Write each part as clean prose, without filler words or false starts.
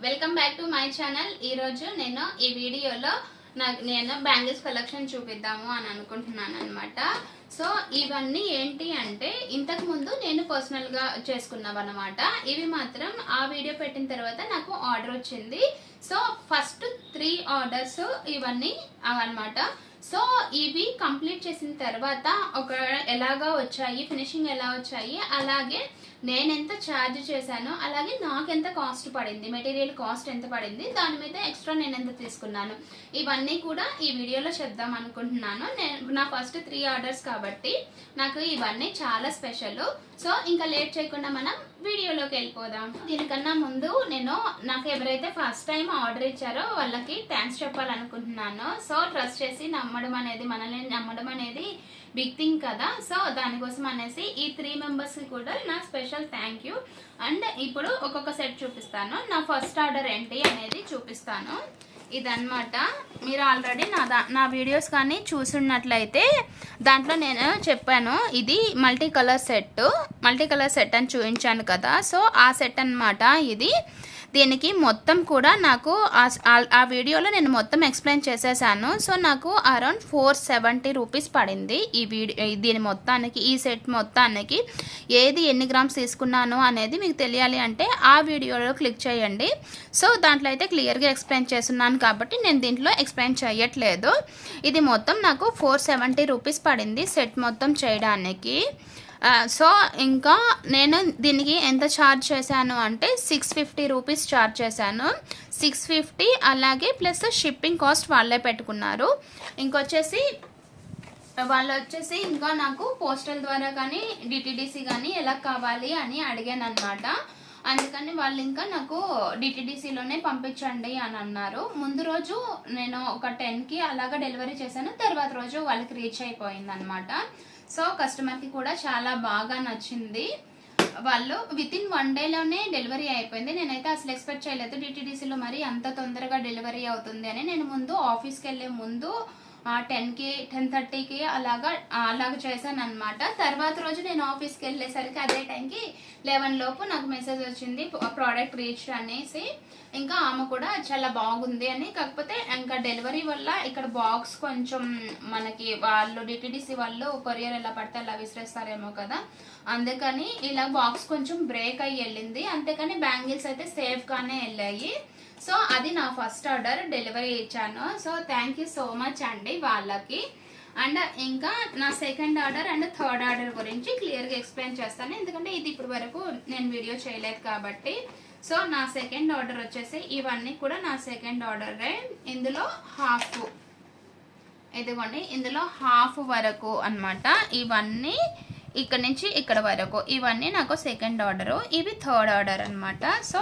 Welcome back to my channel. ఈరోజు నేను ఈ వీడియోలో నేను బ్యాంగిల్స్ కలెక్షన్ చూపిద్దాము అని అనుకుంటున్నాను అనమాట. సో ఇవన్నీ ఏంటి అంటే ఇంతకు ముందు నేను పర్సనల్గా చేసుకున్నావన్నమాట. ఇవి మాత్రం ఆ వీడియో పెట్టిన తర్వాత నాకు ఆర్డర్ వచ్చింది. సో ఫస్ట్ 3 ఆర్డర్స్ ఇవన్నీ అనమాట. సో ఇవి కంప్లీట్ చేసిన తర్వాత ఒక ఎలాగా వచ్చాయి, ఫినిషింగ్ ఎలా వచ్చాయి, అలాగే నేను ఎంత ఛార్జ్ చేశాను, అలాగే నాకు ఎంత కాస్ట్ పడింది, మెటీరియల్ కాస్ట్ ఎంత పడింది, దాని మీద ఎక్స్ట్రా నేను ఎంత తీసుకున్నాను, ఇవన్నీ కూడా ఈ వీడియోలో చెప్దాం అనుకుంటున్నాను. నా ఫస్ట్ 3 ఆర్డర్స్ కాబట్టి నాకు ఇవన్నీ చాలా స్పెషల్. సో ఇంకా లేట్ చేయకుండా మనం వీడియోలోకి వెళ్ళిపోదాం. దీనికన్నా ముందు నాకు ఎవరైతే ఫస్ట్ టైం ఆర్డర్ ఇచ్చారో వాళ్ళకి థ్యాంక్స్ చెప్పాలనుకుంటున్నాను. సో ట్రస్ట్ చేసి మనల్ని నమ్మడం అనేది బిగ్ థింగ్ కదా. సో దానికోసం అనేసి ఈ 3 మెంబర్స్కి కూడా నా స్పెషల్ థ్యాంక్ యూ. అండ్ ఇప్పుడు ఒక్కొక్క సెట్ చూపిస్తాను. నా ఫస్ట్ ఆర్డర్ ఏంటి అనేది చూపిస్తాను. ఇదన్నమాట. మీరు ఆల్రెడీ నా వీడియోస్ కానీ చూసున్నట్లయితే దాంట్లో నేను చెప్పాను, ఇది మల్టీ కలర్ సెట్ అని చూపించాను కదా. సో ఆ సెట్ అన్నమాట ఇది. దీనికి మొత్తం కూడా నాకు ఆ వీడియోలో నేను మొత్తం ఎక్స్ప్లెయిన్ చేసేసాను. సో నాకు అరౌండ్ 470 రూపీస్ పడింది దీని మొత్తానికి, ఈ సెట్ మొత్తానికి. ఏది ఎన్ని గ్రామ్స్ తీసుకున్నాను అనేది మీకు తెలియాలి అంటే ఆ వీడియోలో క్లిక్ చేయండి. సో దాంట్లో అయితే క్లియర్గా ఎక్స్ప్లెయిన్ చేస్తున్నాను కాబట్టి నేను దీంట్లో ఎక్స్ప్లెయిన్ చేయట్లేదు. ఇది మొత్తం నాకు 470 రూపీస్ పడింది సెట్ మొత్తం చేయడానికి. సో ఇంకా నేను దీనికి ఎంత ఛార్జ్ చేశాను అంటే 650 రూపీస్ ఛార్జ్ చేశాను. 650 అలాగే ప్లస్ షిప్పింగ్ కాస్ట్ వాళ్ళే పెట్టుకున్నారు. వాళ్ళు వచ్చేసి ఇంకా నాకు పోస్టల్ ద్వారా కానీ డిటిడిసి కానీ ఎలా కావాలి అని అడిగాను అనమాట. అందుకని వాళ్ళు ఇంకా నాకు డిటిడిసిలోనే పంపించండి అని అన్నారు. ముందు రోజు నేను ఒక 10కి అలాగా డెలివరీ చేశాను, తర్వాత రోజు వాళ్ళకి రీచ్ అయిపోయింది అనమాట. సో కస్టమర్కి కూడా చాలా బాగా నచ్చింది. వాళ్ళు వితిన్ 1 డేలోనే డెలివరీ అయిపోయింది. నేనైతే అసలు ఎక్స్పెక్ట్ చేయలేదు డిటిడిసిలో మరి అంత తొందరగా డెలివరీ అవుతుంది అని. నేను ముందు ఆఫీస్కి వెళ్ళే ముందు 10కి 10:30కి అలాగ చేశాను అనమాట. తర్వాత రోజు నేను ఆఫీస్కి వెళ్ళేసరికి అదే టైంకి 11 లోపు నాకు మెసేజ్ వచ్చింది ప్రోడక్ట్ రీచ్ అనేసి. ఇంకా ఆమె కూడా చాలా బాగుంది అని. కాకపోతే ఇంకా డెలివరీ వల్ల ఇక్కడ బాక్స్ కొంచెం మనకి వాళ్ళు డిటిడిసి వాళ్ళు కొరియర్ ఎలా పడితే అలా విసిరేస్తారేమో కదా, అందుకని ఇలా బాక్స్ కొంచెం బ్రేక్ అయ్యి వెళ్ళింది. అంతేకాని బ్యాంగిల్స్ అయితే సేఫ్గానే వెళ్ళాయి. సో అది నా ఫస్ట్ ఆర్డర్ డెలివరీ ఇచ్చాను. So thank you so much అండి వాళ్ళకి. అండ్ ఇంకా నా second order and third order గురించి క్లియర్గా ఎక్స్ప్లెయిన్ చేస్తాను, ఎందుకంటే ఇది ఇప్పుడు వరకు నేను వీడియో చేయలేదు కాబట్టి. సో నా సెకండ్ ఆర్డర్ వచ్చేసి ఇవన్నీ కూడా నా సెకండ్ ఆర్డరే. ఇందులో హాఫ్, ఇదిగోండి ఇందులో హాఫ్ వరకు అన్నమాట. ఇవన్నీ ఇక్కడ నుంచి ఇక్కడ వరకు ఇవన్నీ నాకు సెకండ్ ఆర్డరు, ఇవి థర్డ్ ఆర్డర్ అనమాట. సో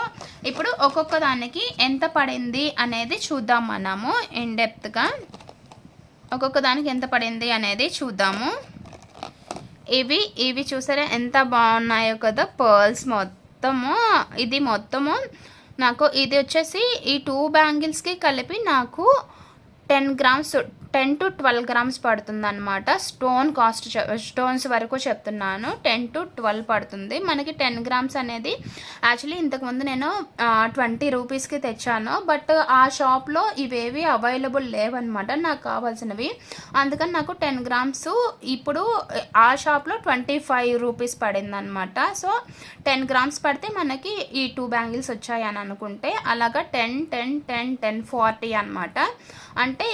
ఇప్పుడు ఒక్కొక్క దానికి ఎంత పడింది అనేది చూద్దాం మనము ఇన్ డెప్త్గా. ఒక్కొక్క దానికి ఎంత పడింది అనేది చూద్దాము. ఇవి చూసారా ఎంత బాగున్నాయో కదా, పర్ల్స్ మొత్తము. ఇది మొత్తము నాకు ఇది వచ్చేసి ఈ 2 బ్యాంగిల్స్కి కలిపి నాకు 10 to 12 గ్రామ్స్ పడుతుంది అనమాట. స్టోన్స్ వరకు చెప్తున్నాను, 10 to 12 పడుతుంది మనకి. 10 గ్రామ్స్ అనేది యాక్చువల్లీ ఇంతకుముందు నేను 20 రూపీస్కి తెచ్చాను, బట్ ఆ షాప్లో ఇవేవి అవైలబుల్ లేవన్నమాట నాకు కావాల్సినవి. అందుకని నాకు 10 గ్రామ్స్ ఇప్పుడు ఆ షాప్లో 25 రూపీస్ పడింది అనమాట. సో 10 గ్రామ్స్ పడితే మనకి ఈ 2 బ్యాంగిల్స్ వచ్చాయి అని అనుకుంటే అలాగా 10, 10, 10, 10, 40 అనమాట. అంటే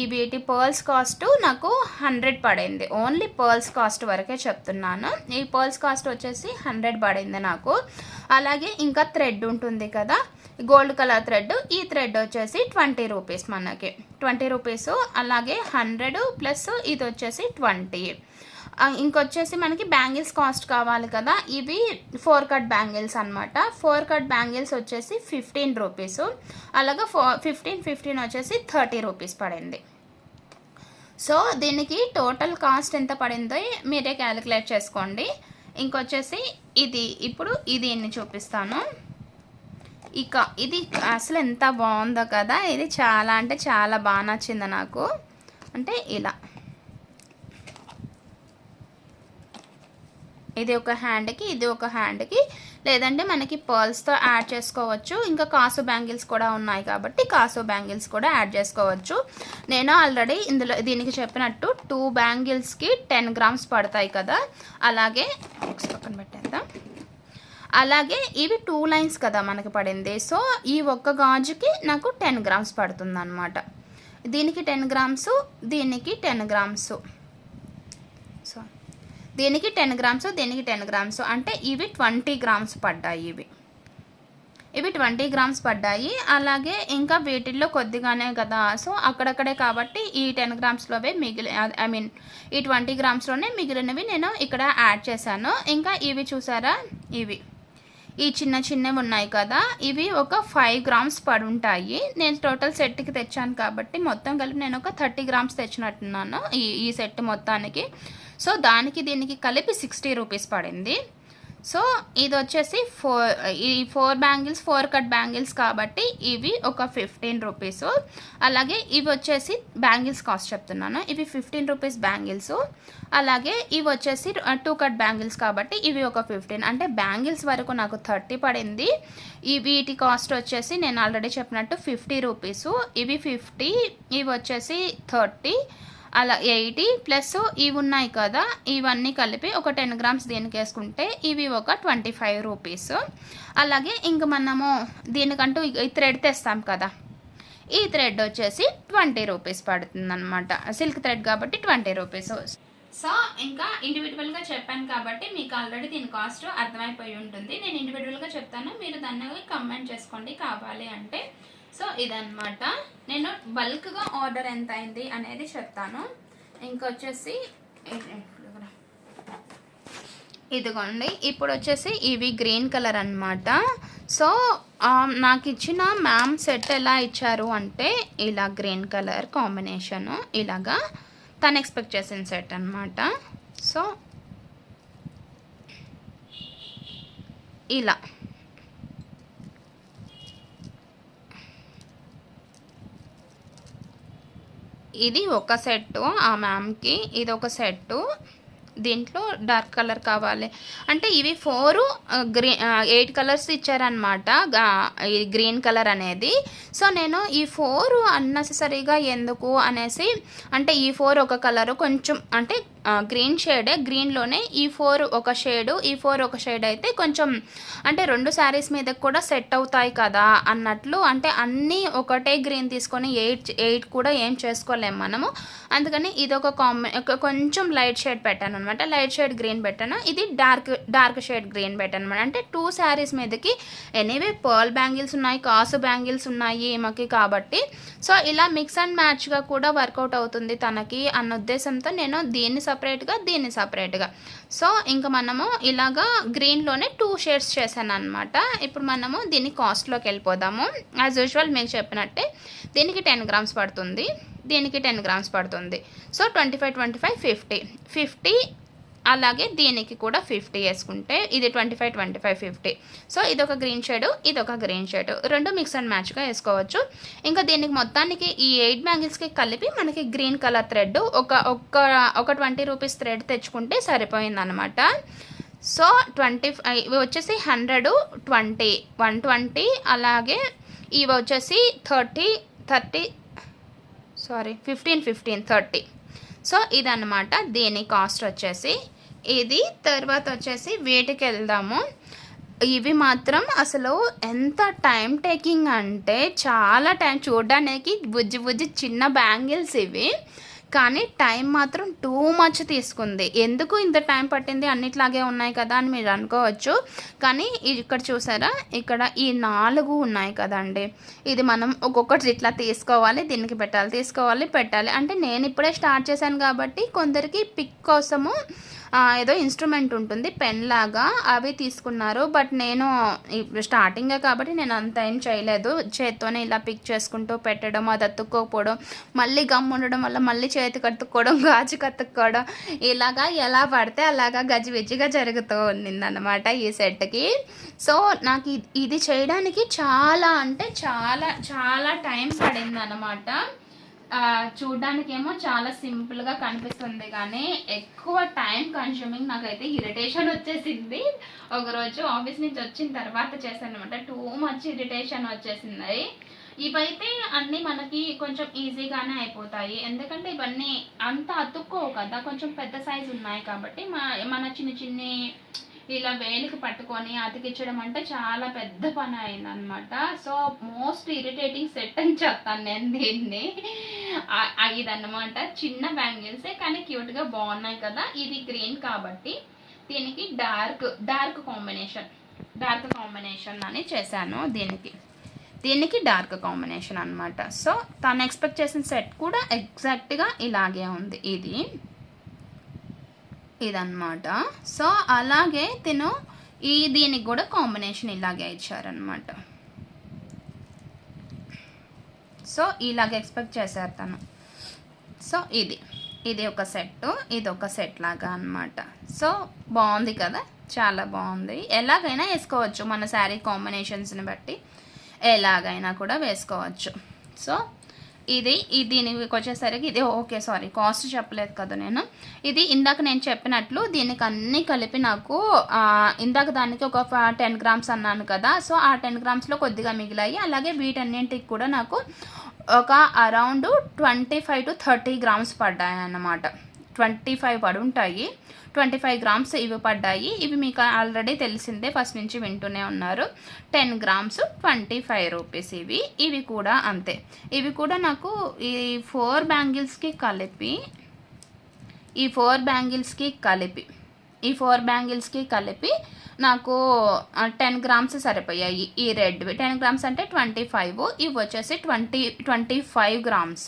ఈ వీటి పర్ల్స్ కాస్ట్ నాకు 100 పడింది. ఓన్లీ పర్ల్స్ కాస్ట్ వరకే చెప్తున్నాను. ఈ పర్ల్స్ కాస్ట్ వచ్చేసి 100 పడింది నాకు. అలాగే ఇంకా థ్రెడ్ ఉంటుంది కదా, గోల్డ్ కలర్ థ్రెడ్, ఈ థ్రెడ్ వచ్చేసి 20 రూపీస్ మనకి, 20 రూపీస్. అలాగే 100 ప్లస్ ఇది వచ్చేసి 20. ఇంకొచ్చేసి మనకి బ్యాంగిల్స్ కాస్ట్ కావాలి కదా, ఇవి 4 కట్ బ్యాంగిల్స్ అనమాట. 4 కట్ బ్యాంగిల్స్ వచ్చేసి 15 రూపీస్. అలాగే 15 వచ్చేసి 30 రూపీస్ పడింది. సో దీనికి టోటల్ కాస్ట్ ఎంత పడిందో మీరే క్యాలిక్యులేట్ చేసుకోండి. ఇంకొచ్చేసి ఇప్పుడు ఎన్ని చూపిస్తాను. ఇది అసలు ఎంత బాగుందో కదా, ఇది చాలా అంటే చాలా బాగా నచ్చింది నాకు. అంటే ఇలా ఇది ఒక హ్యాండ్కి, ఇది ఒక హ్యాండ్కి లేదంటే మనకి పర్ల్స్తో యాడ్ చేసుకోవచ్చు. ఇంకా కాసు బ్యాంగిల్స్ కూడా ఉన్నాయి కాబట్టి కాసు బ్యాంగిల్స్ కూడా యాడ్ చేసుకోవచ్చు. నేను ఆల్రెడీ ఇందులో దీనికి చెప్పినట్టు 2 బ్యాంగిల్స్కి 10 గ్రామ్స్ పడతాయి కదా, అలాగే పక్కన పెట్టేద్దాం. అలాగే ఇవి 2 లైన్స్ కదా మనకి పడింది. సో ఈ ఒక్క గాజుకి నాకు 10 గ్రామ్స్ పడుతుంది అనమాట. దీనికి 10 గ్రామ్స్, దీనికి 10 గ్రామ్స్, సో దీనికి 10 గ్రామ్స్, దీనికి 10 గ్రామ్స్, అంటే ఇవి 20 గ్రామ్స్ పడ్డాయి. ఇవి 20 గ్రామ్స్ పడ్డాయి. అలాగే ఇంకా వీటిల్లో కొద్దిగానే కదా, సో అక్కడక్కడే కాబట్టి ఈ 10 గ్రామ్స్లోవే ఈ 20 గ్రామ్స్లోనే మిగిలినవి నేను ఇక్కడ యాడ్ చేశాను. ఇంకా ఇవి చూసారా, ఈ చిన్నవి ఉన్నాయి కదా, ఇవి ఒక 5 గ్రామ్స్ పడి ఉంటాయి. నేను టోటల్ సెట్కి తెచ్చాను కాబట్టి మొత్తం కలిపి నేను ఒక 30 గ్రామ్స్ తెచ్చినట్టున్నాను ఈ సెట్ మొత్తానికి. సో దానికి దీనికి కలిపి 60 రూపీస్ పడింది. సో ఇది వచ్చేసి 4 బ్యాంగిల్స్ 4 కట్ బ్యాంగిల్స్ కాబట్టి ఇవి ఒక 15 రూపీస్. అలాగే ఇవి వచ్చేసి బ్యాంగిల్స్ కాస్ట్ చెప్తున్నాను, ఇవి 15 రూపీస్ బ్యాంగిల్స్. అలాగే ఇవి వచ్చేసి 2 కట్ బ్యాంగిల్స్ కాబట్టి ఇవి ఒక 15, అంటే బ్యాంగిల్స్ వరకు నాకు 30 పడింది. వీటి కాస్ట్ వచ్చేసి నేను ఆల్రెడీ చెప్పినట్టు 50 రూపీస్. ఇవి 50, ఇవి వచ్చేసి 30, అలా 80 ప్లస్ ఇవి ఉన్నాయి కదా, ఇవన్నీ కలిపి ఒక 10 గ్రామ్స్ దీనికి వేసుకుంటే ఇవి ఒక 25 రూపీస్. అలాగే ఇంక మనము దీనికంటూ ఈ థ్రెడ్ తెస్తాం కదా, ఈ థ్రెడ్ వచ్చేసి 20 రూపీస్ పడుతుంది అనమాట. సిల్క్ థ్రెడ్ కాబట్టి 20 రూపీస్. సో ఇంకా ఇండివిజువల్గా చెప్పాను కాబట్టి మీకు ఆల్రెడీ దీని కాస్ట్ అర్థమైపోయి ఉంటుంది. నేను ఇండివిజువల్గా చెప్తాను, మీరు దాన్ని కమెంట్ చేసుకోండి కావాలి అంటే. సో ఇదన్నమాట, నేను బల్క్గా ఆర్డర్ ఎంత అయింది అనేది చెప్తాను. ఇంకొచ్చేసి ఇదిగోండి, ఇప్పుడు వచ్చేసి ఇవి గ్రీన్ కలర్ అన్నమాట. సో నాకు ఇచ్చిన మ్యామ్ సెట్ ఎలా ఇచ్చారు అంటే ఇలా గ్రీన్ కలర్ కాంబినేషను, ఇలాగా తను ఎక్స్పెక్ట్ చేసిన సెట్ అన్నమాట. సో ఇలా ఇది ఒక సెట్టు, ఆ మ్యామ్కి ఇది ఒక సెట్టు. దీంట్లో డార్క్ కలర్ కావాలి అంటే ఇవి 8 కలర్స్ ఇచ్చారనమాట ఈ గ్రీన్ కలర్ అనేది. సో నేను ఈ 4 అన్నెసెసరీగా ఎందుకు అనేసి, అంటే ఈ 4 ఒక కలరు కొంచెం అంటే గ్రీన్ షేడే, గ్రీన్లోనే ఈ 4 ఒక షేడు, ఈ 4 ఒక షేడ్ అయితే కొంచెం అంటే 2 శారీస్ మీద కూడా సెట్ అవుతాయి కదా అన్నట్లు. అంటే అన్నీ ఒకటే గ్రీన్ తీసుకొని 8 కూడా ఏం చేసుకోలేము మనము. అందుకని ఇది ఒక కొంచెం లైట్ షేడ్ పెట్టాను అనమాట, లైట్ షేడ్ గ్రీన్ పెట్టాను. ఇది డార్క్ షేడ్ గ్రీన్ పెట్టాను అనమాట. అంటే 2 శారీస్ మీదకి ఎనీవే పర్ల్ బ్యాంగిల్స్ ఉన్నాయి, కాసు బ్యాంగిల్స్ ఉన్నాయి ఈమెకి కాబట్టి, సో ఇలా మిక్స్ అండ్ మ్యాచ్గా కూడా వర్కౌట్ అవుతుంది తనకి అన్న ఉద్దేశంతో నేను దీన్ని సపరేట్గా, దీన్ని సపరేట్గా. సో ఇంకా మనము ఇలాగా గ్రీన్లోనే 2 షేడ్స్ చేశాను అనమాట. ఇప్పుడు మనము దీన్ని కాస్ట్లోకి వెళ్ళిపోదాము. యాజ్ యూజువల్ మీకు చెప్పినట్టే దీనికి 10 గ్రామ్స్ పడుతుంది, దీనికి 10 గ్రామ్స్ పడుతుంది. సో 25, 25, 50, అలాగే దీనికి కూడా 50 వేసుకుంటే ఇది 25, 25, 50. సో ఇదొక గ్రీన్ షేడ్, ఇదొక గ్రీన్ షేడ్, రెండు మిక్స్ అండ్ మ్యాచ్గా వేసుకోవచ్చు. ఇంకా దీనికి మొత్తానికి ఈ 8 బ్యాంగిల్స్కి కలిపి మనకి గ్రీన్ కలర్ థ్రెడ్ ఒక 20 రూపీస్ థ్రెడ్ తెచ్చుకుంటే సరిపోయిందనమాట. సో 25 వచ్చేసి 100, 20, 120, అలాగే ఇవి వచ్చేసి 15, 15, 30. సో ఇదన్నమాట దీని కాస్ట్ వచ్చేసి ఇది. తర్వాత వచ్చేసి వీటికి వెళ్దాము. ఇవి మాత్రం అసలు ఎంత టైం టేకింగ్ అంటే చాలా టైం, చూడడానికి బుజ్జి చిన్న బ్యాంగిల్స్ ఇవి, కానీ టైం మాత్రం టూ మచ్ తీసుకుంది. ఎందుకు ఇంత టైం పట్టింది, అన్నిట్లాగే ఉన్నాయి కదా అని మీరు అనుకోవచ్చు. కానీ ఇక్కడ చూసారా, ఇక్కడ ఈ 4 ఉన్నాయి కదండి, ఇది మనం ఒక్కొక్కటి ఇట్లా తీసుకోవాలి, దీనికి పెట్టాలి. అంటే నేను ఇప్పుడే స్టార్ట్ చేశాను కాబట్టి కొందరికి పిక్ కోసము ఏదో ఇన్స్ట్రుమెంట్ ఉంటుంది పెన్ లాగా, అవి తీసుకున్నారు. బట్ నేను స్టార్టింగే కాబట్టి నేను అంత ఏం చేయలేదు, చేత్తోనే ఇలా పిక్ చేసుకుంటూ పెట్టడం, అది అతుక్కోకపోవడం, మళ్ళీ గమ్ ఉండడం వల్ల మళ్ళీ చేతికి అతుక్కోవడం, గాజు కతుక్కోవడం, ఇలాగా ఎలా పడితే అలాగా గజిబిజిగా జరుగుతూ ఉండిందన్నమాట ఈ సెట్కి. సో నాకు ఇది చేయడానికి చాలా అంటే చాలా టైం పడింది అన్నమాట. చూడ్డానికేమో చాలా సింపుల్గా కనిపిస్తుంది, కానీ ఎక్కువ టైం కన్స్యూమింగ్. నాకైతే ఇరిటేషన్ వచ్చేసింది ఒకరోజు ఆఫీస్ నుంచి వచ్చిన తర్వాత చేశాను అనమాట. టూ మచ్ ఇరిటేషన్ వచ్చేసింది. ఇవైతే అన్నీ మనకి కొంచెం ఈజీగానే అయిపోతాయి, ఎందుకంటే ఇవన్నీ అంత అతుక్కోవు కదా, కొంచెం పెద్ద సైజు ఉన్నాయి కాబట్టి మన చిన్న చిన్ని ఇలా వేలికి పట్టుకొని అతికించడం అంటే చాలా పెద్ద పని అయిందనమాట. సో మోస్ట్ ఇరిటేటింగ్ సెట్ అని చెప్తాను నేను దీన్ని. ఇదన్నమాట చిన్న బ్యాంగిల్సే, కానీ క్యూట్గా బాగున్నాయి కదా. ఇది గ్రీన్ కాబట్టి దీనికి డార్క్ కాంబినేషన్ అని చేశాను. దీనికి డార్క్ కాంబినేషన్ అనమాట. సో తను ఎక్స్పెక్ట్ చేసిన సెట్ కూడా ఎగ్జాక్ట్గా ఇలాగే ఉంది. ఇదన్నమాట. సో అలాగే దీనికి కూడా కాంబినేషన్ ఇలాగే ఇచ్చారనమాట. సో ఇలాగే ఎక్స్పెక్ట్ చేశారు తను. సో ఇది ఒక సెట్, ఇది ఒక సెట్ లాగా అనమాట. సో బాగుంది కదా, చాలా బాగుంది. ఎలాగైనా వేసుకోవచ్చు, మన శారీ కాంబినేషన్స్ని బట్టి ఎలాగైనా కూడా వేసుకోవచ్చు. సో దీనికి వచ్చేసరికి ఇది ఓకే, సారీ కాస్ట్ చెప్పలేదు కదా నేను. ఇది ఇందాక నేను చెప్పినట్లు దీనికి అన్నీ కలిపి నాకు ఇందాక దానికి ఒక 10 grams అన్నాను కదా. సో ఆ 10 grams కొద్దిగా మిగిలాయి. అలాగే వీటన్నింటికి కూడా నాకు ఒక అరౌండ్ 25 to 30 grams పడ్డాయి అన్నమాట. 25 పడి ఉంటాయి. 25 grams ఇవి పడ్డాయి. ఇవి మీకు ఆల్రెడీ తెలిసిందే, ఫస్ట్ నుంచి వింటూనే ఉన్నారు. 10 grams 25 rupees. ఇవి కూడా అంతే. ఇవి కూడా నాకు ఈ 4 బ్యాంగిల్స్కి కలిపి నాకు 10 grams సరిపోయాయి. ఈ రెడ్వి 10 grams అంటే 25, ఇవి వచ్చేసి 25 grams.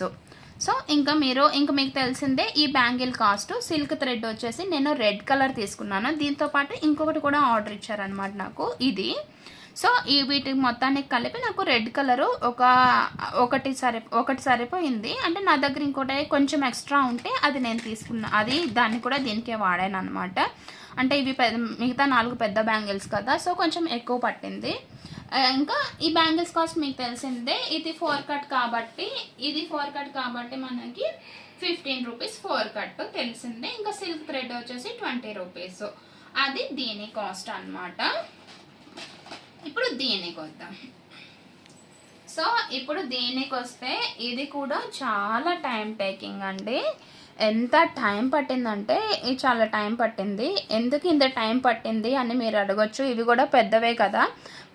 సో ఇంకా మీకు తెలిసిందే ఈ బ్యాంగిల్ కాస్ట్. సిల్క్ థ్రెడ్ వచ్చేసి నేను రెడ్ కలర్ తీసుకున్నాను. దీంతోపాటు ఇంకొకటి కూడా ఆర్డర్ ఇచ్చారనమాట నాకు. సో వీటికి మొత్తానికి కలిపి నాకు రెడ్ కలరు ఒకటి సరిపోయింది. అంటే నా దగ్గర ఇంకోటి కొంచెం ఎక్స్ట్రా ఉంటే అది నేను తీసుకున్నా, దాన్ని కూడా దీనికే వాడాను అనమాట. అంటే ఇవి మిగతా 4 పెద్ద బ్యాంగిల్స్ కదా, సో కొంచెం ఎక్కువ పట్టింది. ఇంకా ఈ బ్యాంగిల్స్ కాస్ట్ మీకు తెలిసిందే. ఇది 4 కట్ కాబట్టి మనకి 15 rupees 4 కట్ తెలిసిందే. ఇంకా సిల్క్ థ్రెడ్ వచ్చేసి 20 rupees. అది దీని కాస్ట్ అన్నమాట. ఇప్పుడు దీనికి వద్దాం. సో ఇప్పుడు దీనికి వస్తే ఇది కూడా చాలా టైం టేకింగ్ అండి. ఎంత టైం పట్టిందంటే చాలా టైం పట్టింది. ఎందుకు ఇంత టైం పట్టింది అని మీరు అడగొచ్చు. ఇవి కూడా పెద్దవే కదా,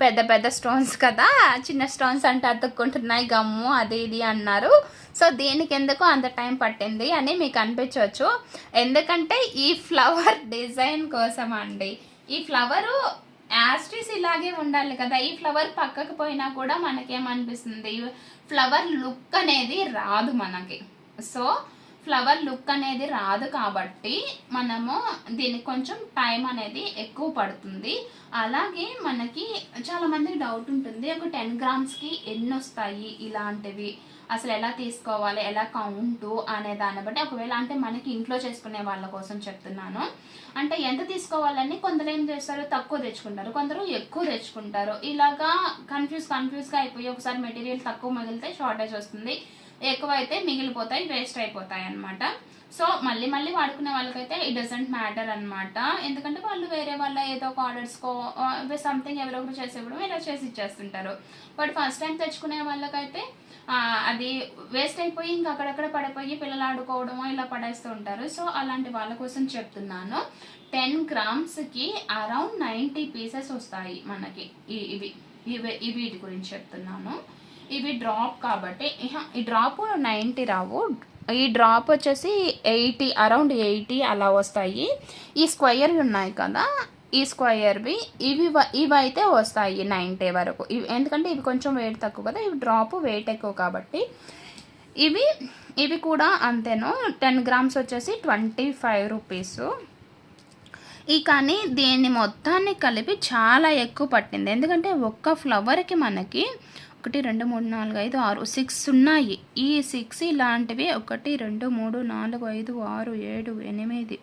పెద్ద స్టోన్స్ కదా, చిన్న స్టోన్స్ అంటే అతుక్కుంటున్నాయి గమ్ము అది ఇది అన్నారు. సో దీనికి ఎందుకు అంత టైం పట్టింది అని మీకు అనిపించవచ్చు. ఎందుకంటే ఈ ఫ్లవర్ డిజైన్ కోసం అండి. ఈ ఫ్లవరు యాస్ట్రీస్ ఇలాగే ఉండాలి కదా. ఈ ఫ్లవర్ పక్కకు పోయినా కూడా మనకేమనిపిస్తుంది, ఫ్లవర్ లుక్ అనేది రాదు మనకి. సో ఫ్లవర్ లుక్ అనేది రాదు కాబట్టి మనము దీనికి కొంచెం టైం అనేది ఎక్కువ పడుతుంది. అలాగే మనకి చాలామందికి డౌట్ ఉంటుంది, ఒక 10 grams ఎన్ని వస్తాయి ఇలాంటివి, అసలు ఎలా తీసుకోవాలి, ఎలా కౌంటు అనే దాన్ని బట్టి. ఒకవేళ అంటే మనకి ఇంట్లో చేసుకునే వాళ్ళ కోసం చెప్తున్నాను. అంటే ఎంత తీసుకోవాలని కొందరు ఏం చేస్తారు, తక్కువ తెచ్చుకుంటారు, కొందరు ఎక్కువ తెచ్చుకుంటారు. ఇలాగా కన్ఫ్యూజ్గా అయిపోయి ఒకసారి మెటీరియల్ తక్కువ మిగిలితే షార్టేజ్ వస్తుంది, ఎక్కువ అయితే మిగిలిపోతాయి, వేస్ట్ అయిపోతాయి అనమాట. సో మళ్ళీ వాడుకునే వాళ్ళకైతే ఇట్ డజంట్ మ్యాటర్ అనమాట. ఎందుకంటే వాళ్ళు వేరే వాళ్ళ ఏదో ఒక ఆర్డర్స్కో సంథింగ్ ఎవరో ఒకరు చేసేవ్వడం ఇలా చేసి ఇచ్చేస్తుంటారు. బట్ ఫస్ట్ టైం తెచ్చుకునే వాళ్ళకైతే అది వేస్ట్ అయిపోయి ఇంకా అక్కడక్కడ పడిపోయి పిల్లలు ఆడుకోవడమో ఇలా పడేస్తూ ఉంటారు. సో అలాంటి వాళ్ళ కోసం చెప్తున్నాను. 10 grams అరౌండ్ 90 pieces వస్తాయి మనకి. వీటి గురించి చెప్తున్నాను. ఇవి డ్రాప్ కాబట్టి ఈ డ్రాప్ 90 రావు. ఈ డ్రాప్ వచ్చేసి 80, అరౌండ్ 80 అలా వస్తాయి. ఈ స్క్వయర్ ఉన్నాయి కదా, ఈ స్క్వయర్వి ఇవి అయితే వస్తాయి 90 వరకు. ఎందుకంటే ఇవి కొంచెం వెయిట్ తక్కువ కదా, ఇవి డ్రాప్ వెయిట్ ఎక్కువ కాబట్టి. ఇవి కూడా అంతేను. 10 grams వచ్చేసి 25 rupees. కానీ దీన్ని మొత్తాన్ని కలిపి చాలా ఎక్కువ పట్టింది. ఎందుకంటే ఒక్క ఫ్లవర్కి మనకి 1 2 3 4 5 6 6 ఉన్నాయి. ఈ 6 ఇలాంటివి 1 2 3 4 5 6 7 8 9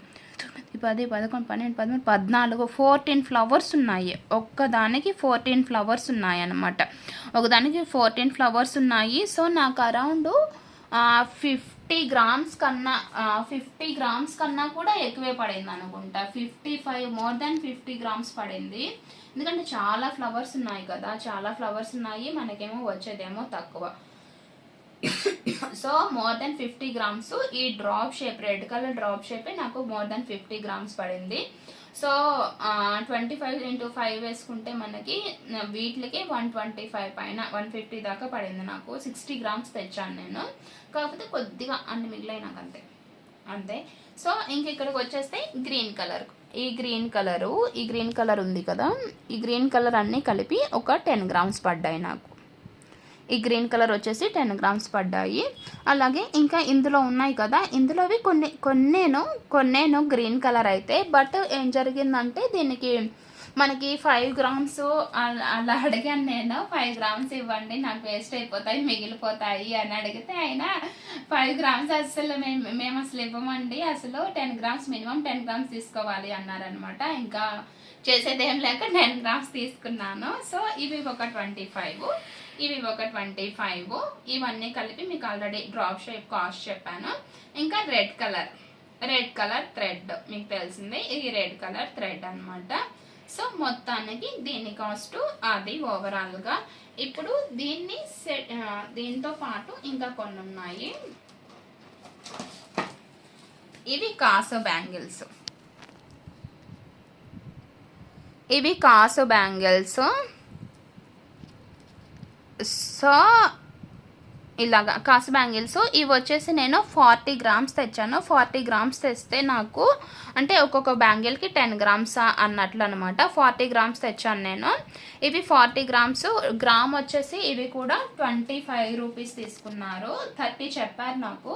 10 11 12 13 14 14 ఫ్లవర్స్ ఉన్నాయి. ఒక్కదానికి 14 ఫ్లవర్స్ ఉన్నాయి అన్నమాట. ఒకదానికి 14 ఫ్లవర్స్ ఉన్నాయి. సో నాకు అరౌండ్ 50 గ్రామ్స్ కన్నా 50 గ్రామ్స్ కన్నా కూడా ఎక్కువే పడింది అనుకుంటా. 55 మోర్ దాన్ 50 గ్రామ్స్ పడింది. ఎందుకంటే చాలా ఫ్లవర్స్ ఉన్నాయి కదా, చాలా ఫ్లవర్స్ ఉన్నాయి, మనకేమో వచ్చేదేమో తక్కువ. సో మోర్ దెన్ 50 గ్రామ్స్ ఈ drop shape, red colour drop షేపే నాకు మోర్ దెన్ 50 గ్రామ్స్ పడింది. సో 25 × 5 వేసుకుంటే మనకి వీటికి 125 పైన 150 దాకా పడింది. నాకు 60 గ్రామ్స్ తెచ్చాను నేను, కాకపోతే కొద్దిగా అన్ని మిగిలిన నాకు అంతే. సో ఇంక ఇక్కడికి వచ్చేస్తే గ్రీన్ కలర్. ఈ గ్రీన్ కలర్ ఉంది కదా, ఈ గ్రీన్ కలర్ అన్నీ కలిపి ఒక 10 గ్రామ్స్ పడ్డాయి నాకు. ఈ గ్రీన్ కలర్ వచ్చేసి 10 గ్రామ్స్ పడ్డాయి. అలాగే ఇంకా ఇందులో ఉన్నాయి కదా, ఇందులోవి కొన్నేను గ్రీన్ కలర్ అయితే. బట్ ఏం జరిగిందంటే దీనికి మనకి 5 గ్రామ్స్ అలా అడిగాను నేను. 5 గ్రామ్స్ ఇవ్వండి, నాకు వేస్ట్ అయిపోతాయి, మిగిలిపోతాయి అని అడిగితే అయినా 5 గ్రామ్స్ అసలు మేము అసలు ఇవ్వమండి, అసలు 10 గ్రామ్స్ మినిమం 10 గ్రామ్స్ తీసుకోవాలి అన్నారనమాట. ఇంకా చేసేదేం లేక 10 గ్రామ్స్ తీసుకున్నాను. సో ఇవి ఒక 25, ఇవి ఒక 25. ఇవన్నీ కలిపి మీకు ఆల్రెడీ డ్రాప్ షేప్ కాస్ట్ చెప్పాను. ఇంకా రెడ్ కలర్ థ్రెడ్ మీకు తెలిసిందే, ఇది రెడ్ కలర్ థ్రెడ్ అనమాట. సో మొత్తానికి దీని కాస్ట్ అది ఓవరాల్గా. ఇప్పుడు దీంతో పాటు ఇంకా కొన్ని ఉన్నాయి. ఇవి కాసు బ్యాంగిల్స్. సో ఇలాగా కాసు బ్యాంగిల్స్ ఇవి వచ్చేసి నేను 40 గ్రామ్స్ తెచ్చాను. 40 గ్రామ్స్ తెస్తే నాకు అంటే ఒక్కొక్క బ్యాంగిల్కి 10 గ్రామ్స్ అన్నట్లు అనమాట. 40 గ్రామ్స్ తెచ్చాను నేను. ఇవి 40 గ్రామ్స్, గ్రామ్ వచ్చేసి ఇవి కూడా 25 రూపీస్ తీసుకున్నారు. 30 చెప్పారు నాకు,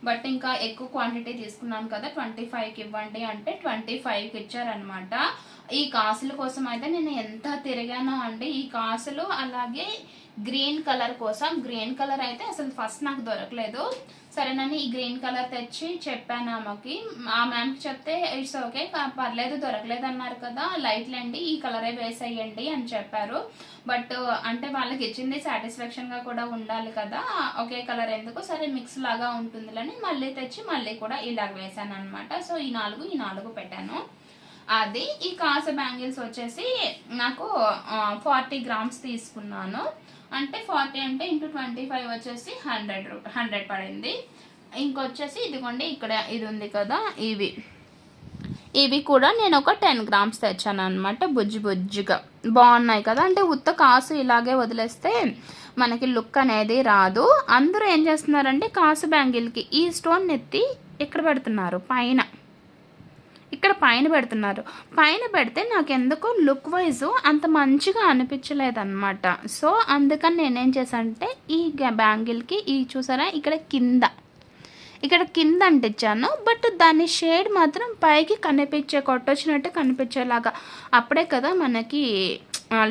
బట్ ఇంకా ఎక్కువ క్వాంటిటీ తీసుకున్నాను కదా, 25కి ఇవ్వండి అంటే 25కి ఇచ్చారనమాట. ఈ కాసుల కోసం అయితే నేను ఎంత తిరిగానో అండి, ఈ కాసులు. అలాగే గ్రీన్ కలర్ కోసం, గ్రీన్ కలర్ అయితే అసలు ఫస్ట్ నాకు దొరకలేదు. సరేనని ఈ గ్రీన్ కలర్ తెచ్చి చెప్పాను ఆమెకి. ఆ మ్యామ్కి చెప్తే ఇట్స్ ఓకే, పర్లేదు దొరకలేదు అన్నారు కదా, లైట్లండి ఈ కలరే వేసేయండి అని చెప్పారు. బట్ అంటే వాళ్ళకి ఇచ్చింది సాటిస్ఫాక్షన్గా కూడా ఉండాలి కదా, ఒకే కలర్ ఎందుకు, సరే మిక్స్ లాగా ఉంటుందిలని మళ్ళీ తెచ్చి మళ్ళీ కూడా ఇలాగ వేసాను అనమాట. సో ఈ 4 పెట్టాను. అది ఈ కాసు బ్యాంగిల్స్ వచ్చేసి నాకు 40 గ్రామ్స్ తీసుకున్నాను. అంటే 40 అంటే ఇంటూ 25 వచ్చేసి 100 పడింది. ఇంకొచ్చేసి ఇదిగోండి ఇక్కడ ఇది ఉంది కదా, ఇవి కూడా నేను ఒక 10 గ్రామ్స్ తెచ్చాను అనమాట. బుజ్జిగా బాగున్నాయి కదా. అంటే ఉత్త కాసు ఇలాగే వదిలేస్తే మనకి లుక్ అనేది రాదు. అందరూ ఏం చేస్తున్నారంటే కాసు బ్యాంగిల్కి ఈ స్టోన్ ఎత్తి ఇక్కడ పెడుతున్నారు, ఇక్కడ పైన పెడుతున్నారు. పైన పెడితే నాకు ఎందుకో లుక్ వైజ్ అంత మంచిగా అనిపించలేదన్నమాట. సో అందుకని నేనేం చేశానంటే ఈ బ్యాంగిల్కి ఈ చూసారా ఇక్కడ కింద అంటించాను. బట్ దాని షేడ్ మాత్రం పైకి కొట్టొచ్చినట్టు కనిపించేలాగా, అప్పుడే కదా మనకి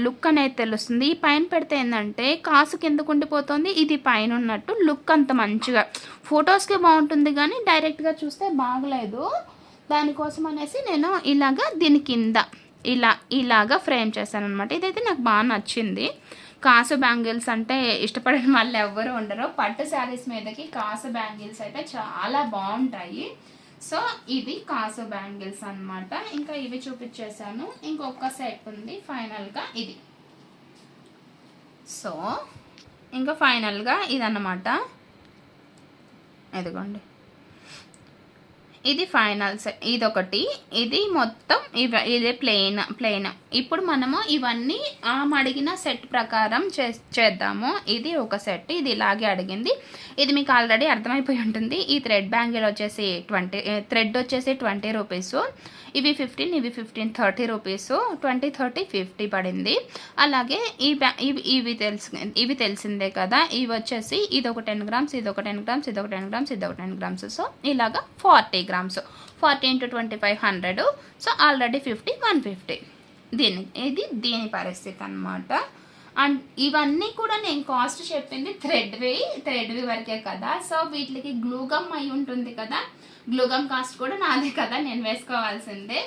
లుక్ అనేది తెలుస్తుంది. ఈ పైన పెడితే ఏంటంటే కాసు కిందకు ఉండిపోతుంది, ఇది పైన ఉన్నట్టు లుక్ అంత మంచిగా ఫొటోస్కి బాగుంటుంది కానీ డైరెక్ట్గా చూస్తే బాగలేదు. దానికోసం అనేసి నేను ఇలాగా దీని కింద ఇలాగా ఫ్రేమ్ చేశాను అనమాట. ఇదైతే నాకు బాగా నచ్చింది. కాసు బ్యాంగిల్స్ అంటే ఇష్టపడిన వాళ్ళు ఎవ్వరు ఉండరు. పట్టు శారీస్ మీదకి కాసు బ్యాంగిల్స్ అయితే చాలా బాగుంటాయి. సో ఇవి కాసు బ్యాంగిల్స్ అనమాట. ఇంకా ఇవి చూపించేశాను. ఇంకొక సెట్ ఉంది ఫైనల్గా ఇది. సో ఇంకా ఫైనల్గా ఇదన్నమాట. ఇదిగోండి, ఇది ఫైనల్ సెట్. ఇదొకటి, ఇది మొత్తం ఇదే ప్లెయిన్. ఇప్పుడు మనము ఇవన్నీ అడిగిన సెట్ ప్రకారం చేద్దాము. ఇది ఒక సెట్, ఇది ఇలాగే అడిగింది. ఇది మీకు ఆల్రెడీ అర్థమైపోయి ఉంటుంది. ఈ థ్రెడ్ బ్యాంగిల్ వచ్చేసి 20 రూపీస్, ఇవి 15, ఇవి 15, 30 రూపీస్, 20, 30, 50 పడింది. అలాగే ఇవి తెలిసిందే కదా. ఇవి వచ్చేసి ఇది ఒక 10 గ్రామ్స్, ఇది ఒక 10 గ్రామ్స్, ఇది ఒక 10 గ్రామ్స్, ఇది ఒక 10 గ్రామ్స్. సో ఇలాగా 40 గ్రామ్స్, 40 × 25 100. So already 50, 150. దీని పరిస్థితి అనమాట. అండ్ ఇవన్నీ కూడా నేను కాస్ట్ చెప్పింది థ్రెడ్వి వరకే కదా. సో వీటికి గ్లూగమ్ అయి ఉంటుంది కదా, గ్లూగమ్ కాస్ట్ కూడా నాదే కదా, నేను వేసుకోవాల్సిందే.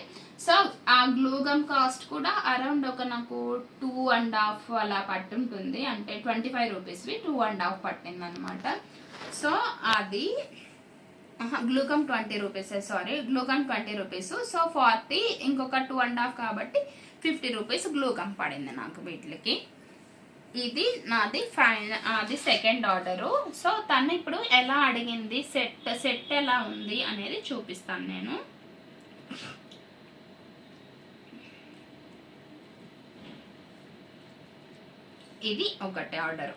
సో ఆ గ్లూగమ్ కాస్ట్ కూడా అరౌండ్ ఒక నాకు 2.5 అలా పట్టుంటుంది, అంటే 25 రూపీస్వి 2.5 పట్టింది అనమాట. సో అది గ్లూగమ్ 20 రూపీస్, సారీ గ్లూగమ్ 20 రూపీస్. సో 40 ఇంకొక 2.5 కాబట్టి 50 రూపీస్ గ్లూగమ్ పడింది నాకు వీటికి. ఇది నాది అది సెకండ్ ఆర్డరు. సో తను ఇప్పుడు ఎలా అడిగింది, సెట్ ఎలా ఉంది అనేది చూపిస్తాను నేను. ఇది ఒకటి ఆర్డరు,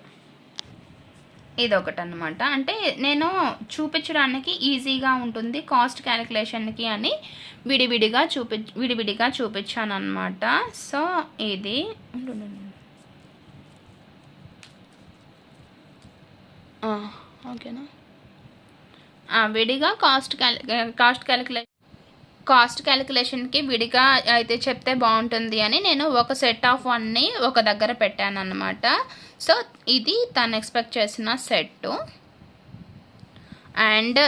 ఇది ఒకటి అనమాట. అంటే నేను చూపించడానికి ఈజీగా ఉంటుంది కాస్ట్ క్యాలిక్యులేషన్కి అని విడివిడిగా చూపించాను అనమాట. సో ఇది ఓకేనా, విడిగా కాస్ట్ క్యాలిక్యులేషన్కి విడిగా అయితే చెప్తే బాగుంటుంది అని నేను ఒక సెట్ ఆఫ్ 1ని ఒక దగ్గర పెట్టాను అనమాట. సో ఇది తను ఎక్స్పెక్ట్ చేసిన సెట్. అండ్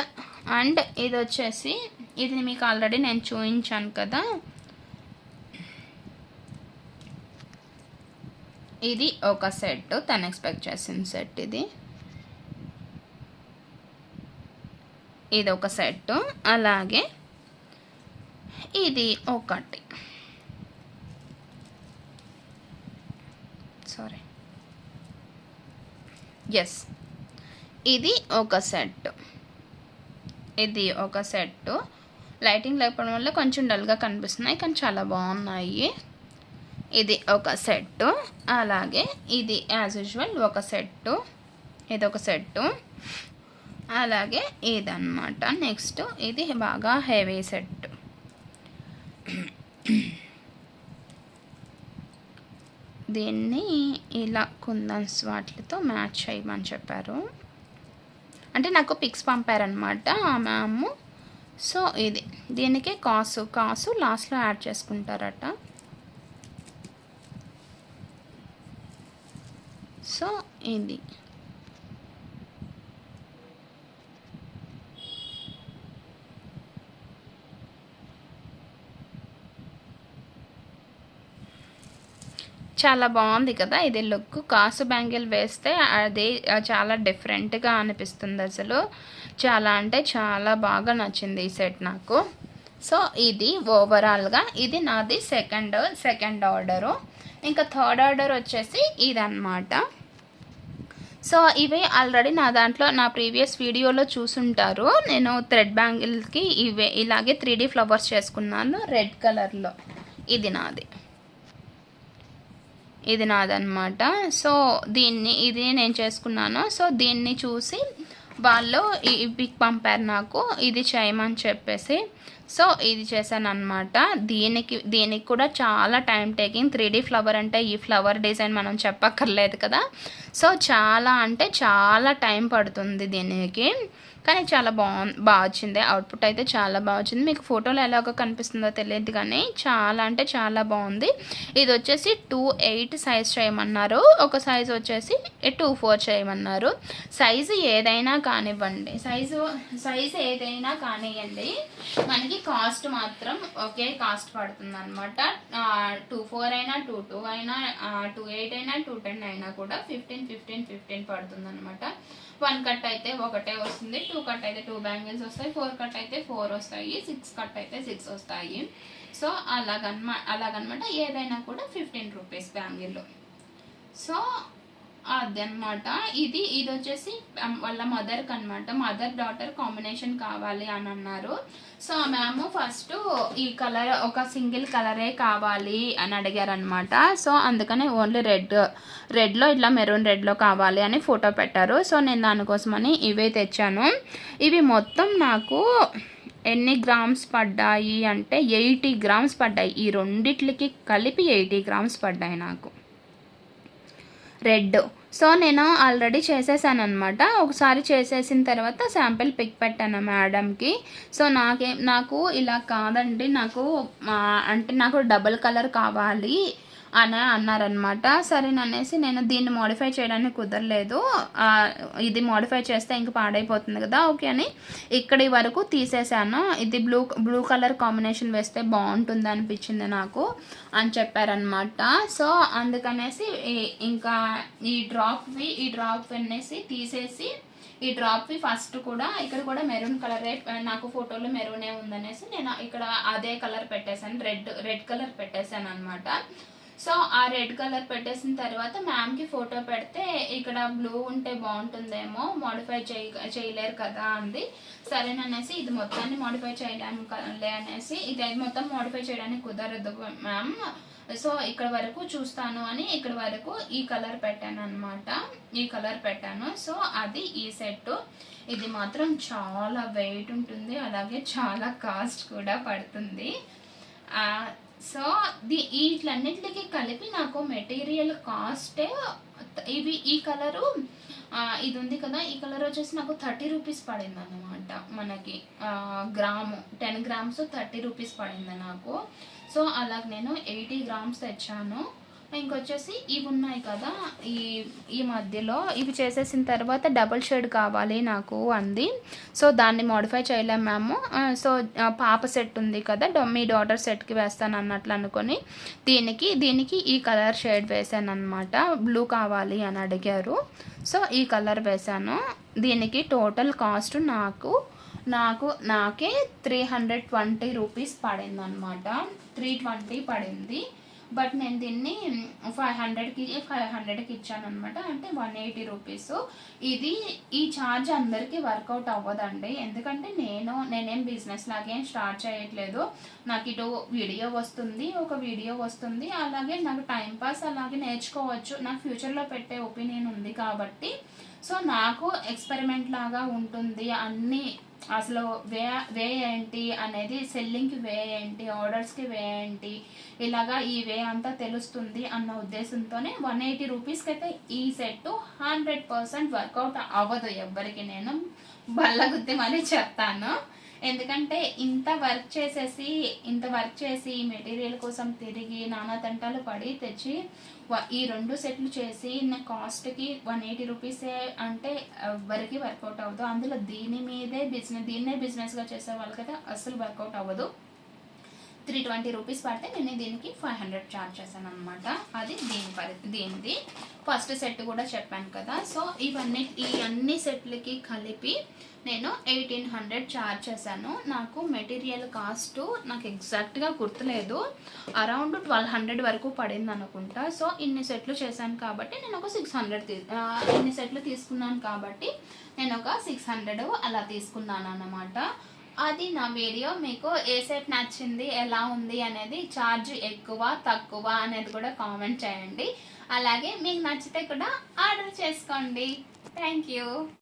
ఇది వచ్చేసి ఇది మీకు ఆల్రెడీ నేను చూపించాను కదా, ఇది ఒక సెట్, తను ఎక్స్పెక్ట్ చేసిన సెట్. ఇది ఒక సెట్. అలాగే ఇది ఒకటి, సారీ ఎస్, ఇది ఒక సెట్. ఇది ఒక సెట్. లైటింగ్ లేకపోవడం వల్ల కొంచెం డల్గా కనిపిస్తున్నాయి కానీ చాలా బాగున్నాయి. ఇది ఒక సెట్. అలాగే ఇది యాజ్ యూజువల్ ఒక సెట్, ఇది ఒక సెట్. అలాగే ఇదన్నమాట నెక్స్ట్. ఇది బాగా హెవీ సెట్. దీన్ని ఇలా కుందన్స్ వాటితో మ్యాచ్ చేయమని చెప్పారు, అంటే నాకు పిక్స్ పంపారనమాట ఆ మ్యామ్. సో ఇది దీనికి కాసు లాస్ట్లో యాడ్ చేసుకుంటారట. సో ఇది చాలా బాగుంది కదా ఇది లుక్. కాసు బ్యాంగిల్ వేస్తే అది చాలా డిఫరెంట్గా అనిపిస్తుంది అసలు. చాలా అంటే చాలా బాగా నచ్చింది ఈ సెట్ నాకు. సో ఇది ఓవరాల్గా ఇది నాది సెకండ్ ఆర్డరు. ఇంకా థర్డ్ ఆర్డర్ వచ్చేసి ఇదన్నమాట. సో ఇవి ఆల్రెడీ నా దాంట్లో నా ప్రీవియస్ వీడియోలో చూసుంటారు. నేను థ్రెడ్ బ్యాంగిల్కి ఇలాగే 3D ఫ్లవర్స్ చేసుకున్నాను రెడ్ కలర్లో. ఇది నాదన్నమాట. సో ఇది నేను చేసుకున్నాను. సో దీన్ని చూసి వాళ్ళు ఈ పిక్ పంపారు నాకు, ఇది చేయమని చెప్పేసి. సో ఇది చేశాను అనమాట. దీనికి కూడా చాలా టైం టేకింగ్. 3D ఫ్లవర్ అంటే ఈ ఫ్లవర్ డిజైన్ మనం చెప్పక్కర్లేదు కదా. సో చాలా అంటే చాలా టైం పడుతుంది దీనికి, కానీ చాలా బాగా వచ్చింది. అవుట్పుట్ అయితే చాలా బాగా వచ్చింది. మీకు ఫోటోలో ఎలాగో కనిపిస్తుందో తెలియదు కానీ చాలా అంటే చాలా బాగుంది. ఇది వచ్చేసి 2.8 సైజ్ చేయమన్నారు, ఒక సైజు వచ్చేసి 2.4 చేయమన్నారు. సైజు ఏదైనా కానివ్వండి, సైజు ఏదైనా కానివ్వండి, మనకి కాస్ట్ మాత్రం ఒకే కాస్ట్ పడుతుంది అనమాట. 2.4 అయినా 2.2 అయినా 2.8 అయినా 2.10 అయినా కూడా 15 పడుతుంది అనమాట. 1 కట్ అయితే ఒకటే వస్తుంది, 2 కట్ అయితే 2 బ్యాంగిల్స్ వస్తాయి, 4 కట్ అయితే 4 వస్తాయి, 6 కట్ అయితే 6 వస్తాయి. సో అలాగనమాట. ఏదైనా కూడా 15 రూపీస్ బ్యాంగిల్. సో అదనమాట. ఇది వచ్చేసి వాళ్ళ మదర్కి అనమాట. మదర్ డాటర్ కాంబినేషన్ కావాలి అని అన్నారు. సో మ్యామ్ ఫస్ట్ ఈ కలర్ ఒక సింగిల్ కలరే కావాలి అని అడిగారనమాట. సో అందుకనే ఓన్లీ రెడ్లో ఇట్లా మెరూన్ రెడ్లో కావాలి అని ఫోటో పెట్టారు. సో నేను దానికోసమని ఇవే తెచ్చాను. ఇవి మొత్తం నాకు ఎన్ని గ్రామ్స్ పడ్డాయి అంటే 80 గ్రామ్స్ పడ్డాయి. ఈ రెండిట్లకి కలిపి 80 గ్రామ్స్ పడ్డాయి నాకు రెడ్. సో నేను ఆల్రెడీ చేసేసాను అనమాట. ఒకసారి చేసేసిన తర్వాత శాంపిల్ పిక్ పెట్టాను మేడంకి. సో నాకు ఇలా కాదండి, నాకు డబుల్ కలర్ కావాలి అని అన్నారనమాట. సరేననేసి నేను దీన్ని మోడిఫై చేయడానికి కుదరలేదు, ఇది మోడిఫై చేస్తే ఇంక పాడైపోతుంది కదా, ఓకే అని ఇక్కడి వరకు తీసేసాను. ఇది బ్లూ కలర్ కాంబినేషన్ వేస్తే బాగుంటుంది అనిపించింది నాకు అని చెప్పారనమాట. సో అందుకనేసి ఇంకా ఈ డ్రాప్ అనేసి తీసేసి, ఈ డ్రాప్వి ఫస్ట్ కూడా ఇక్కడ కూడా మెరూన్ కలరే, నాకు ఫోటోలో మెరూనే ఉందనేసి నేను ఇక్కడ అదే కలర్ పెట్టేశాను, రెడ్ కలర్ పెట్టేశాను అనమాట. సో ఆ రెడ్ కలర్ పెట్టేసిన తర్వాత మ్యామ్కి ఫోటో పెడితే ఇక్కడ బ్లూ ఉంటే బాగుంటుందేమో, మోడిఫై చేయలేరు కదా అంది. సరేననేసి ఇది మొత్తాన్ని మోడిఫై చేయడానికి అనేసి, ఇది మొత్తం మోడిఫై చేయడానికి కుదరదు మ్యామ్, సో ఇక్కడ వరకు చూస్తాను అని ఇక్కడ వరకు ఈ కలర్ పెట్టాను అనమాట, ఈ కలర్ పెట్టాను. సో అది ఈ సెట్. ఇది మాత్రం చాలా వెయిట్ ఉంటుంది, అలాగే చాలా కాస్ట్ కూడా పడుతుంది. సో వీటిలన్నిటికి కలిపి నాకు మెటీరియల్ కాస్టే ఈ కలరు, ఇది ఉంది కదా, ఈ కలర్ వచ్చేసి నాకు 30 రూపీస్ పడింది అన్నమాట. మనకి గ్రాము 10 గ్రామ్స్ 30 రూపీస్ పడింది నాకు. సో అలాగే నేను 80 గ్రామ్స్ తెచ్చాను. ఇంకొచ్చేసి ఇవి ఉన్నాయి కదా, ఈ మధ్యలో ఇవి చేసేసిన తర్వాత డబుల్ షేడ్ కావాలి నాకు అంది. సో దాన్ని మోడిఫై చేయలేం మ్యామ్. సో పాప సెట్ ఉంది కదా, మీ డాటర్ సెట్కి వేస్తాను అన్నట్లు అనుకొని దీనికి ఈ కలర్ షేడ్ వేసాను అనమాట. బ్లూ కావాలి అని అడిగారు, సో ఈ కలర్ వేసాను. దీనికి టోటల్ కాస్ట్ నాకే 320 రూపీస్ పడింది అనమాట, 320 పడింది. బట్ నేను దీన్ని 500కి ఇచ్చాను అనమాట, అంటే 180 రూపీస్. ఈ ఛార్జ్ అందరికీ వర్కౌట్ అవ్వదండి, ఎందుకంటే నేనేం బిజినెస్ లాగే స్టార్ట్ చేయట్లేదు. నాకు ఇటు ఒక వీడియో వస్తుంది, అలాగే నాకు టైంపాస్, అలాగే నేర్చుకోవచ్చు, నాకు ఫ్యూచర్లో పెట్టే ఒపీనియన్ ఉంది కాబట్టి. సో నాకు ఎక్స్పెరిమెంట్ లాగా ఉంటుంది, అన్నీ అసలు వే ఏంటి అనేది, సెల్లింగ్కి వే ఏంటి, ఆర్డర్స్కి వే ఏంటి, ఇలాగా ఈ వే అంతా తెలుస్తుంది అన్న ఉద్దేశంతోనే 180 రూపీస్కి అయితే ఈ సెట్ 100% వర్కౌట్ అవ్వదు ఎవ్వరికి, నేను బల్లగుద్ది మళ్ళీ చెప్తాను. ఎందుకంటే ఇంత వర్క్ చేసి మెటీరియల్ కోసం తిరిగి నానా తంటాలు పడి తెచ్చి ఈ 2 సెట్లు చేసి నా కాస్ట్కి 180 రూపీసే అంటే ఎవరికి వర్కౌట్ అవ్వదు. అందులో దీన్నే బిజినెస్గా చేసే వాళ్ళకైతే అస్సలు వర్కౌట్ అవ్వదు. 320 రూపీస్ పడితే నేను దీనికి 500 ఛార్జ్ చేశాను అనమాట. అది దీనిది ఫస్ట్ సెట్ కూడా చెప్పాను కదా. సో ఈ అన్ని సెట్లకి కలిపి నేను 1800 ఛార్జ్ చేశాను. నాకు మెటీరియల్ కాస్ట్ నాకు ఎగ్జాక్ట్గా గుర్తులేదు, అరౌండ్ 1200 వరకు పడింది అనుకుంటా. సో ఇన్ని సెట్లు చేశాను కాబట్టి నేను ఒక 600 ఇన్ని సెట్లు తీసుకున్నాను కాబట్టి నేను ఒక 600 అలా తీసుకున్నాను అన్నమాట. అది నా వీడియో. మీకు ఏ సెట్ నచ్చింది, ఎలా ఉంది అనేది, ఛార్జ్ ఎక్కువ తక్కువ అనేది కూడా కామెంట్ చేయండి. అలాగే మీకు నచ్చితే కూడా ఆర్డర్ చేసుకోండి. Thank you.